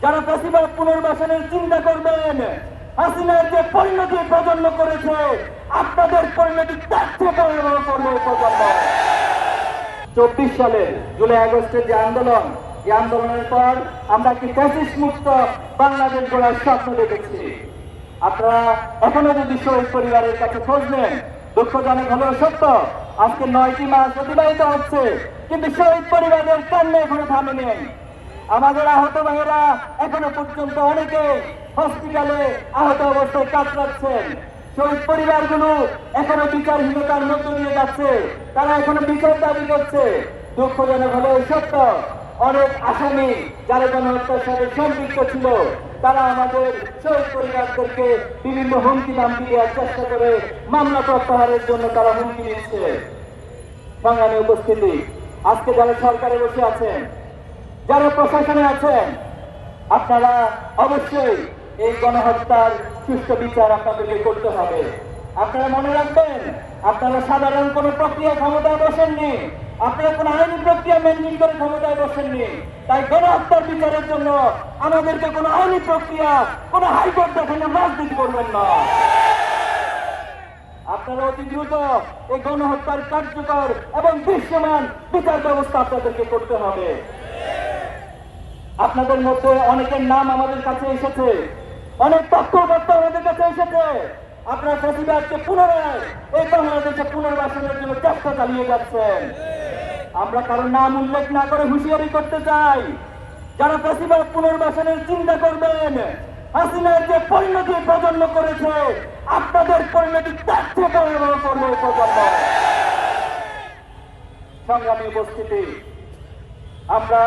যারা ফ্যাসিবাদ পুনর্বাসনের চিন্তা করবেন, হাসিনার যে পরিণতি প্রজন্ম করেছে, আপনাদের পরিণতি তার চেয়ে ভয়াবহ করবে এই প্রজন্ম। 24 সালে জুলাই আগস্টের যে আন্দোলন, এই আন্দোলনের পর আমরা কি ফ্যাসিস্ট মুক্ত বাংলাদেশ গড়ার স্বপ্ন দেখেছি। আপনারা এখনো যদি শহীদ পরিবারের কাছে খোঁজ নেন, দুঃখজনক হলেও সত্য, আজকে 9টি মাস অতিবাহিত হচ্ছে, কিন্তু শহীদ পরিবারের কান্না এখনো থামেনি। আমাদের আহত ভাইয়েরা এখনো পর্যন্ত অনেকে হসপিটালে আহত অবস্থায় কাতরাচ্ছেন। শহীদ পরিবারগুলো এখনো বিচারহীনতার মধ্য দিয়ে যাচ্ছে, তারা এখনো বিচার দাবি করছে। দুঃখজনক হলেও সত্য, অনেক আসামি যারা গণহত্যার সাথে সম্পৃক্ত ছিল, তারা আমাদের শহীদ পরিবারদেরকে বিভিন্ন হুমকি দামকি দেওয়ার চেষ্টা করে মামলা প্রত্যাহারের জন্য তারা হুমকি দিচ্ছে। সংগ্রামী উপস্থিতি, আজকে যারা সরকারে বসে আছেন, যারা প্রশাসনে আছেন, আপনারা অবশ্যই এই গণহত্যার সুষ্ঠু বিচার আপনাদেরকে করতে হবে। আপনারা মনে রাখবেন, আপনারা সাধারণ কোনো প্রক্রিয়া ক্ষমতায় বসেননি, আপনারা কোনো আইনি প্রক্রিয়া মেনটেন করে ক্ষমতায় বসেননি। তাই গণহত্যার বিচারের জন্য আমাদেরকে কোনো আইনি প্রক্রিয়া, কোনো হাইকোর্ট দেখানোর রাজনীতি করবেন না। আপনারা অতি দ্রুত এই গণহত্যার কার্যকর এবং দৃশ্যমান বিচার ব্যবস্থা আপনাদেরকে করতে হবে। আপনাদের মধ্যে অনেকের নাম আমাদের কাছে এসেছে, অনেক তথ্যপত্র আমাদের কাছে এসেছে। আপনারা ফ্যাসিবাদকে পুনরায় এই বাংলাদেশে পুনর্বাসনের জন্য চেষ্টা চালিয়ে যাচ্ছেন। আমরা কারো নাম উল্লেখ না করে হুঁশিয়ারি করতে চাই, যারা ফ্যাসিবাদ পুনর্বাসনের চিন্তা করবেন, হাসিনার যে পরিণতি প্রজন্ম করেছে, আপনাদের পরিণতি তার চেয়ে ভয়াবহ করবে এই প্রজন্ম। সংগ্রামী উপস্থিতি, আমরা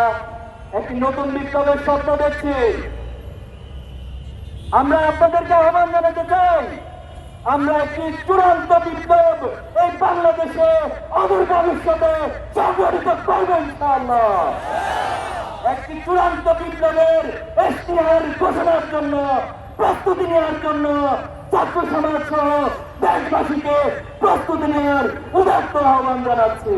একটি নতুন বিপ্লবের স্বপ্ন দেখছি। আমরা আপনাদেরকে আহ্বান জানাতে চাই, আমরা একটি চূড়ান্ত বিপ্লব এই বাংলাদেশে অদূর ভবিষ্যতে সংগঠিত করব ইনশাআল্লাহ। একটি চূড়ান্ত বিপ্লবের ইশতেহার ঘোষণার জন্য, প্রস্তুতি নেওয়ার জন্য ছাত্র সমাজ সহ দেশবাসীকে প্রস্তুতি নেওয়ার উদাত্ত আহ্বান জানাচ্ছি।